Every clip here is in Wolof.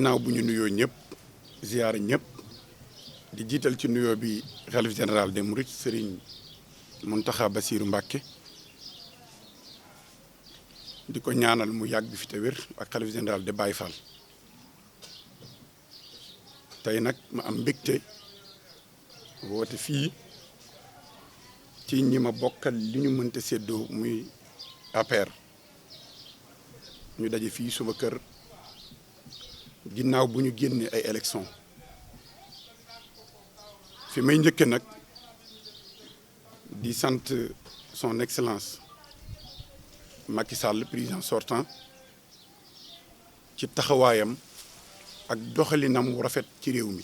ginnaaw bu ñu nuyoo ñëpp ziyaara ñëpp di jiital ci nuyoo bi xalif général des Mourides Serigne Mountakha Bassirou Mbacké di ko ñaanal mu yàgg fi te wér ak xalif général de Baye Fall tey nag ma am mbégte woote fii ci ñi ma bokkal li ñu mënta séddoo muy APR ñu daje fii suma kër ginnaaw bu ñu génnee ay élection fi may njëkke nag di sant son excellence Macky Sall président sortant ci taxawaayam ak doxalinam wu rafet ci réew mi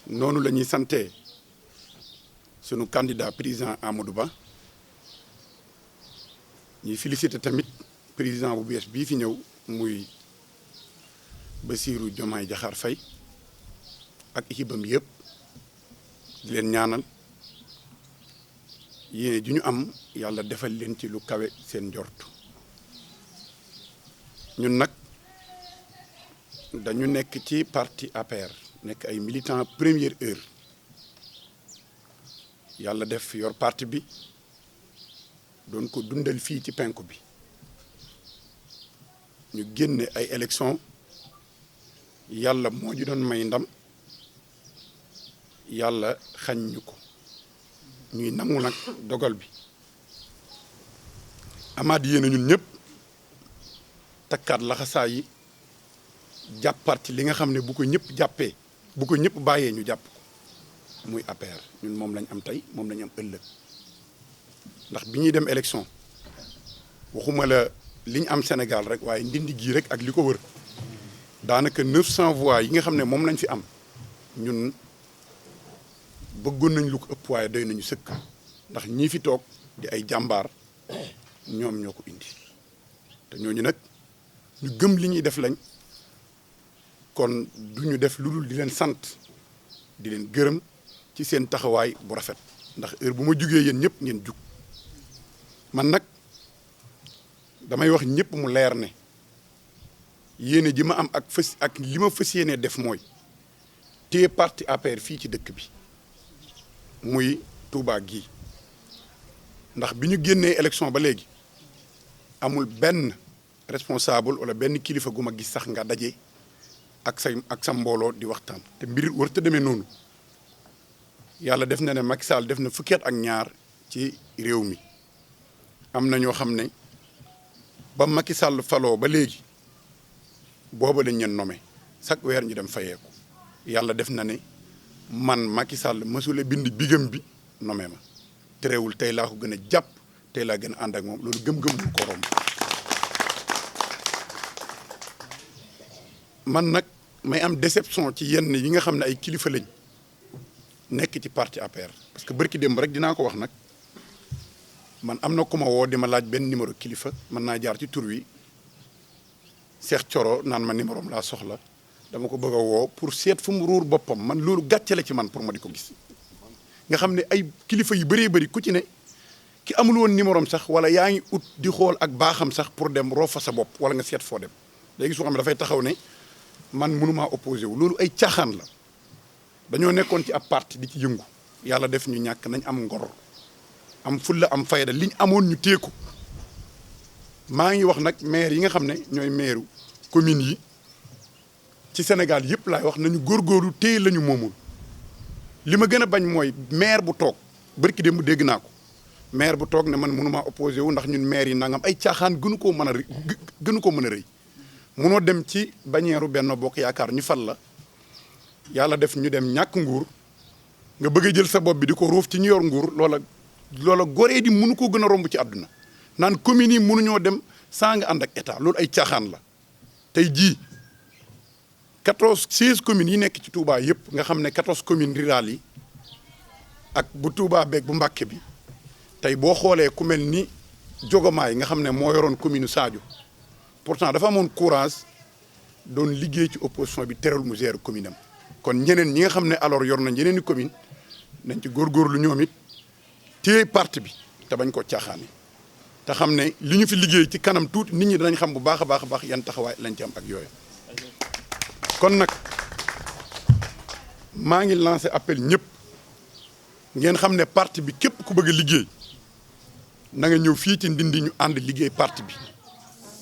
noonu la ñuy sante sunu candidat président Amadou Ba ñuy félicité tamit président bu bees bii fi ñëw muy Bassirou Diomaye Diakhar Faye ak équipam yëpp di leen ñaanal yéene ju ñu am yàlla defal leen ci lu kawe seen njort ñun nag dañu nekk ci parti APR nekk ay militants première heure yàlla def yor parti bi doon ko dundal fii ci penku bi ñu génne ay élection yàlla moo ñu doon may ndam yàlla xañ ñu ko ñuy nangu nag dogal bi amaat yéene ñun ñëpp takkaat laxasaa yi jàppaat ci li nga xam ne bu ko ñëpp jàppee bu ko ñëpp bàyyee ñu jàpp ko muy APR ñun moom lañ am tey moom lañ am ëllëg ndax bi ñuy dem élection waxuma la li ñu am Sénégal rek waaye ndindi gii rek ak li ko wër daanaka 900 voix yi nga xam ne moom lañ fi am ñun bëggoon nañ lu ko ëpp waaye doy nañu sëkk ndax ñii fi toog di ay jàmbaar ñoom ñoo ko indi te ñooñu nag ñu gëm li ñuy def lañ kon du ñu def lu dul di leen sant di leen gërëm ci seen taxawaay bu rafet ndax heure bu ma jugee yéen ñëpp ngeen jug man nag damay wax ñëpp mu leer ne yéene ji ma am ak li ma fas yéenee def mooy téye parti APR fii ci dëkk bi muy Touba gii ndax bi ñu génnee élection ba léegi amul benn responsable wala benn kilifa gu ma gis sax nga daje ak sa mbooloo di waxtaan te mbir war te demee noonu yàlla def na ne Macky Sall def na fukki at ak ñaar ci réew mi am na ñoo xam ne ba Macky Sall faloo ba léegi booba dañ leen nommé chaque weer ñu dem fayeeku yàlla def na ne man Macky Sall mësula bind bigam bi nommé ma terewul tey laa ko gën a jàpp tey laa gën a ànd ak moom loolu gëm-gëm lu ko romb man nag may am déception ci yenn yi nga xam ne ay kilifa lañ nekk ci parti APR parce que bërki démb rek dinaa ko wax nag man am na ku ma woo di ma laaj benn numéro kilifa mën naa jaar ci tur wi Cheikh Thioro naan ma numéro am laa soxla dama ko bëgg a woo pour seet fu mu ruur boppam man loolu gàcce la ci man pour ma di ko gis nga xam ne ay kilifa yu bëree bëri ku ci ne ki amul woon numéro am sax wala yaa ngi ut di xool ak baaxam sax pour dem roo fa sa bopp wala nga seet foo dem léegi soo xam ne dafay taxaw ne man mënumaa opposé wu loolu ay caaxaan la dañoo nekkoon ci ab parti di ci yëngu yàlla def ñu ñàkk nañ am ngor am fulla am fayda liñ amoon ñu téeku maa ngi wax nag maire yi nga xam ne ñooy maire communes yi ci Sénégal yëpp laay wax nañu góorgóorlu téye la ñu moomul li ma gën a bañ mooy maire bu toog barki démb dégg naa ko maire bu toog ne man mënumaa opposé wu ndax ñun maire yi nangam ay caaxaan gënu koo mën a rëy munoo dem ci bañeeru Benno Bokk Yaakaar ñu fal la yàlla def ñu dem ñàkk nguur nga bëgg a jël sa bopp bi di ko ruuf ci ñu yor nguur loola goree di mënu koo gën a romb ci àdduna naan communes yi mënuñoo dem saa nga ànd ak état loolu ay caaxaan la tey jii 16 communes yi nekk ci Touba yëpp nga xam ne 14 communes rurales yi ak bu Touba beeg bu Mbàkke bi tey boo xoolee ku mel ni Jogomaay nga xam ne moo yoroon commune Sadio pourtant dafa amoon courage doon liggéey ci opposition bi teral mu gérer commune am kon ñeneen ñi nga xam ne alors yor nañ yeneen i commune nañ ci góorgóorlu ñoom it téye parti bi te bañ ko caaxaane te xam ne li ñu fi liggéey ci kanam tuuti nit ñi danañ xam bu baax a baax yan taxawaay lañ ci am ak yooyu. kon nag maa ngi lancé appel ñëpp ngeen xam ne parti bi képp ku bëgg a liggéey na nga ñëw fii ci Ndindi ñu ànd liggéey parti bi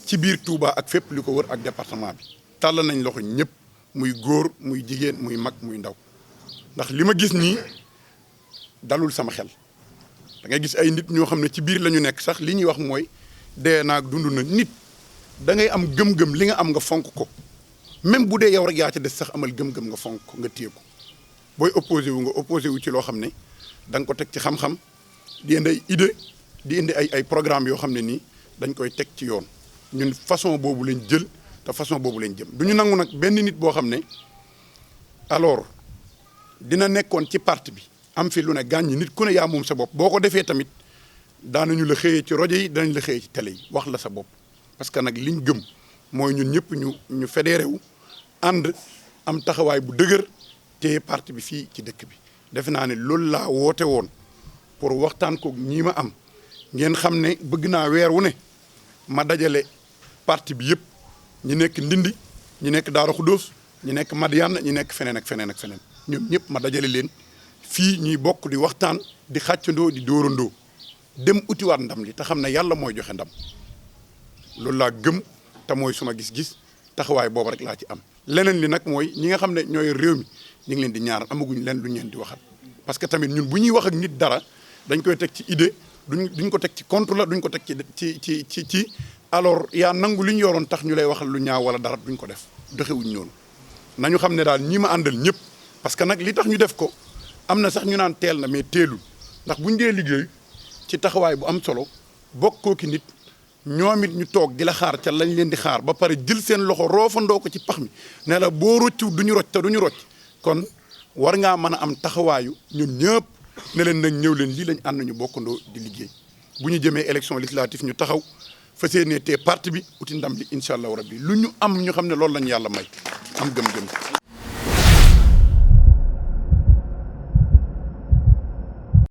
ci biir Touba ak fépp li ko wër ak département bi. tàll nañ loxo ñëpp muy góor muy jigéen muy mag muy ndaw ndax li ma gis nii dalul sama xel da ngay gis ay nit ñoo xam ne ci biir la ñu nekk sax li ñuy wax mooy dee naag dund na nit da ngay am gëm-gëm li nga am nga fonk ko même bu dee yow rek yaa ci des sax amal gëm-gëm nga fonk ko nga téye ko booy opposé wu nga opposé wu ci loo xam ne da nga ko teg ci xam-xam di indi ay idée di indi ay programme yoo xam ne nii dañ koy teg ci yoon ñun façon boobu lañ jël te façon boobu lañ jëm du ñu nangu nag benn nit boo xam ne alors dina nekkoon ci parti bi am fi lu ne gàññi nit ku ne yaa moom sa bopp boo ko defee tamit daanañu la xëyee ci rajo yi danañ la xëyee ci télé yi wax la sa bopp parce que nag liñ gëm mooy ñun ñëpp ñu fédéré wu ànd am taxawaay bu dëgër te parti bi fii ci dëkk bi defe naa ne loolu laa woote woon pour waxtaan ko ñii ma am ngeen xam ne bëgg naa weer wu ne ma dajale parti bi yëpp ñi nekk Ndindi ñi nekk Daara Khoudoss ñi nekk Madiane ñi nekk feneen ak feneen ak feneen ñoom ñëpp ma dajale leen fii ñuy bokk di waxtaan di xàccandoo di dóorandoo dem utiwaat ndam li te xam ne yàlla mooy joxe ndam loolu laa gëm te mooy suma gis-gis taxawaay boobu rek laa ci am. leneen li nag mooy ñi nga xam ne ñooy réew mi ñu ngi leen di ñaar amaguñ leen lu ñu leen di waxal parce que tamit ñun bu ñuy wax ak nit dara dañ koy teg ci idée duñ ko teg ci compte la duñ ko teg ci alors yaa nangu li ñu yoroon tax ñu lay waxal lu ñaaw wala dara duñ ko def doxewuñ noonu nañu xam ne daal ñi ma àndal ñëpp parce que nag li tax ñu def ko am na sax ñu naan teel na mais teelul ndax buñ dee liggéey ci taxawaay bu am solo bokkoo ki nit ñoom it ñu toog di la xaar ca lañ leen di xaar ba pare jël seen loxo roofandoo ko ci pax mi ne la boo rocciw duñu rocc te duñu rocc kon war ngaa mën a am taxawaayu ñun ñëpp ne leen nag ñëw leen lii lañ ànd ñu bokkandoo di liggéey bu ñu jëmee élection législative ñu taxaw fas yéene te parti bi uti ndam li incha allahu rabbi lu ñu am ñu xam ne loolu lañu yàlla may am gëm-gëm